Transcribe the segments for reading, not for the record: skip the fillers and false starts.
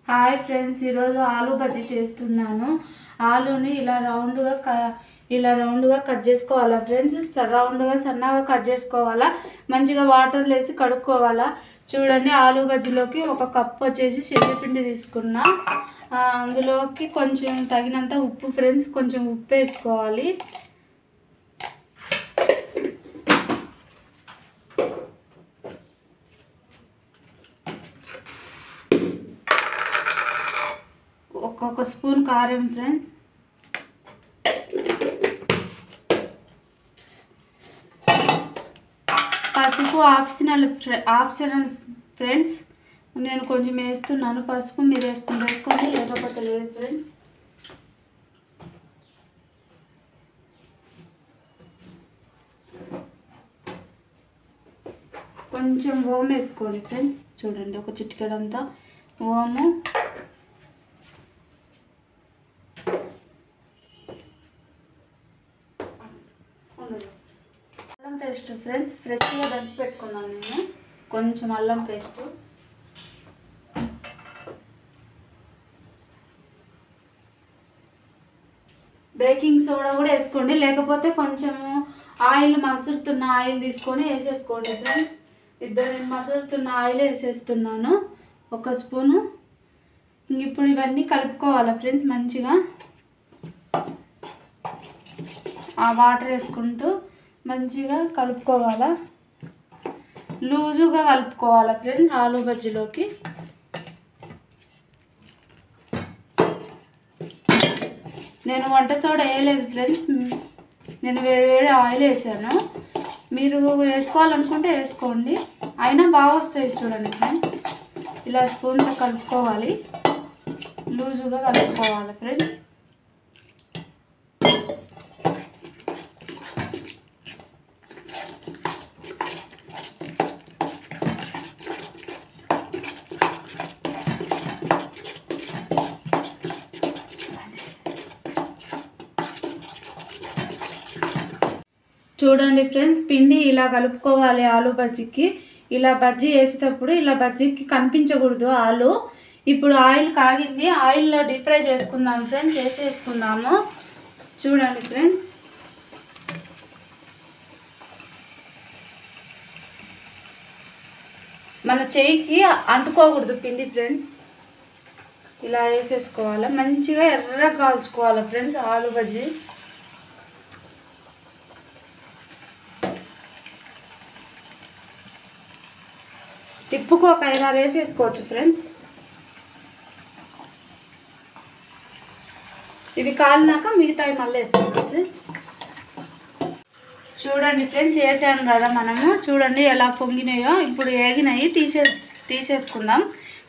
Hi friends, ఈరోజు ఆలూ బజ్జీ చేస్తున్నాను. ఆలూని ఇలా రౌండ్గా కట్ చేసుకోవాలా ఫ్రెండ్స్. రౌండ్గా సన్నగా కట్ చేసుకోవాలా. మంచిగా వాటర్ వేసి కడుక్కోవాలా. చూడండి, ఆలూ బజ్జీలోకి ఒక కప్ వచ్చేసి శనగపిండి తీసుకున్నా. అందులోకి కొంచెం తగినంత ఉప్పు ఫ్రెండ్స్, కొంచెం ఉప్పు వేసుకోవాలి. ఒక స్పూన్ కారం ఫ్రెండ్స్, పసుపు ఆప్షనల్ ఫ్రెండ్స్. నేను కొంచెం వేస్తున్నాను పసుపు. మీరు వేసుకోండి, లేకపోతే లేదు ఫ్రెండ్స్. కొంచెం ఓము వేసుకోండి ఫ్రెండ్స్. చూడండి, ఒక చిటికెడంతా ఓము. అల్లం పేస్ట్ ఫ్రెండ్స్, ఫ్రెష్గా దంచి పెట్టుకున్నాను నేను. కొంచెం అల్లం పేస్ట్, బేకింగ్ సోడా కూడా వేసుకోండి, లేకపోతే కొంచెము ఆయిల్, మసురుతున్న ఆయిల్ తీసుకొని వేసేసుకోండి ఫ్రెండ్స్. నేను మసురుతున్న ఆయిల్ వేసేస్తున్నాను, ఒక స్పూను. ఇప్పుడు ఇవన్నీ కలుపుకోవాలి ఫ్రెండ్స్ మంచిగా. ఆ వాటర్ వేసుకుంటూ మంచిగా కలుపుకోవాలా. లూజుగా కలుపుకోవాలా ఫ్రెండ్స్ ఆలూ బజ్జీలోకి. నేను వంట సోడా వేయలేదు ఫ్రెండ్స్, నేను వేడి ఆయిల్ వేసాను. మీరు వేసుకోవాలనుకుంటే వేసుకోండి, అయినా బాగా వస్తాయి. చూడండి ఫ్రెండ్స్, ఇలా స్పూన్తో కలుపుకోవాలి, లూజుగా కలుపుకోవాలి ఫ్రెండ్స్. చూడండి ఫ్రెండ్స్, పిండి ఇలా కలుపుకోవాలి ఆలూ బజ్జీకి. ఇలా బజ్జీ వేసేటప్పుడు ఇలా బజ్జీకి కనిపించకూడదు ఆలు. ఇప్పుడు ఆయిల్ కాగింది, ఆయిల్లో డీప్ ఫ్రై చేసుకుందాం ఫ్రెండ్స్. వేసేసుకుందాము. చూడండి ఫ్రెండ్స్, మన చేయికి అంటుకోకూడదు పిండి ఫ్రెండ్స్. ఇలా వేసేసుకోవాలి, మంచిగా ఎర్రగా కాల్చుకోవాలి ఫ్రెండ్స్ ఆలూ బజ్జీ. టిప్పుకు ఒక 5-6 వేసేసుకోవచ్చు ఫ్రెండ్స్. ఇవి కాలినాక మిగతావి మళ్ళీ వేసుకోవాలి ఫ్రెండ్స్. చూడండి ఫ్రెండ్స్, వేసాను కదా మనము. చూడండి ఎలా పొంగినాయో. ఇప్పుడు ఏగినాయి, తీసేసుకుందాం.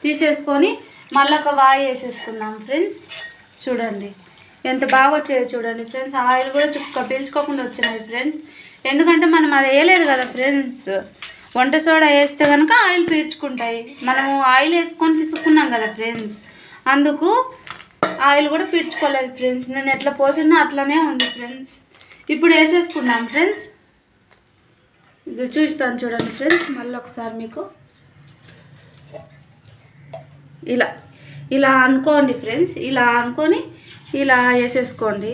తీసేసుకొని మళ్ళీ ఒక వాయి వేసేసుకుందాం ఫ్రెండ్స్. చూడండి ఎంత బాగా వచ్చాయో చూడండి ఫ్రెండ్స్. ఆయిల్ కూడా పీల్చుకోకుండా వచ్చినాయి ఫ్రెండ్స్. ఎందుకంటే మనం అది వేయలేదు కదా ఫ్రెండ్స్. వంట సోడా వేస్తే కనుక ఆయిల్ పీల్చుకుంటాయి. మనము ఆయిల్ వేసుకొని పిసుక్కున్నాం కదా ఫ్రెండ్స్, అందుకు ఆయిల్ కూడా పీల్చుకోలేదు ఫ్రెండ్స్. నేను ఎట్లా పోసినా అట్లనే ఉంది ఫ్రెండ్స్. ఇప్పుడు వేసేసుకుందాం ఫ్రెండ్స్. ఇది చూస్తాను చూడండి ఫ్రెండ్స్, మళ్ళీ ఒకసారి మీకు. ఇలా అనుకోండి ఫ్రెండ్స్, ఇలా అనుకొని ఇలా వేసేసుకోండి.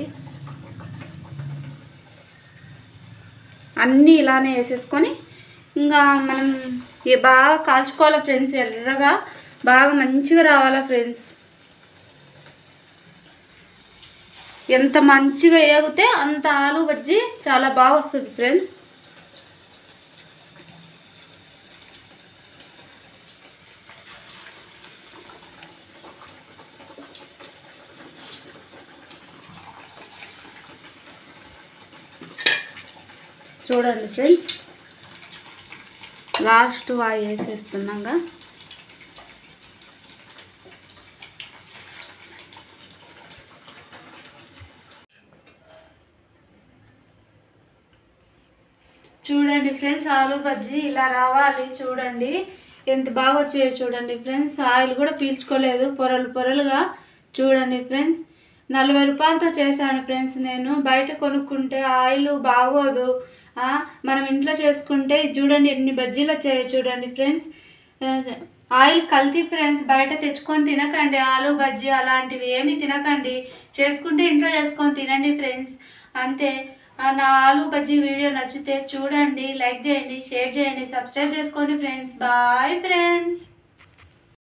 అన్నీ ఇలానే వేసేసుకొని ఇంకా మనం బాగా కాల్చుకోవాలి ఫ్రెండ్స్. ఎర్రగా బాగా మంచిగా రావాలా ఫ్రెండ్స్. ఎంత మంచిగా వేగితే అంత ఆలూ బజ్జీ చాలా బాగా వస్తుంది ఫ్రెండ్స్. చూడండి ఫ్రెండ్స్, లాస్ట్ వాయి వేసేస్తున్నాగా. చూడండి ఫ్రెండ్స్, ఆలూ బజ్జీ ఇలా రావాలి. చూడండి ఎంత బాగా వచ్చాయో చూడండి ఫ్రెండ్స్. ఆయిల్ కూడా పీల్చుకోలేదు, పొరలుగా. చూడండి ఫ్రెండ్స్, 40 రూపాయలతో చేశాను ఫ్రెండ్స్. నేను బయట కొనుక్కుంటే ఆయిల్ బాగోదు, మనం ఇంట్లో చేసుకుంటే చూడండి ఎన్ని బజ్జీలు వచ్చాయో చూడండి ఫ్రెండ్స్. ఆయిల్ కల్తీ ఫ్రెండ్స్, బయట తెచ్చుకొని తినకండి. ఆలు బజ్జీ అలాంటివి ఏమి తినకండి, చేసుకుంటే ఇంట్లో చేసుకొని తినండి ఫ్రెండ్స్. అంతే. నా ఆలు బజ్జీ వీడియో నచ్చితే చూడండి, లైక్ చేయండి, షేర్ చేయండి, సబ్స్క్రైబ్ చేసుకోండి ఫ్రెండ్స్. Bye friends.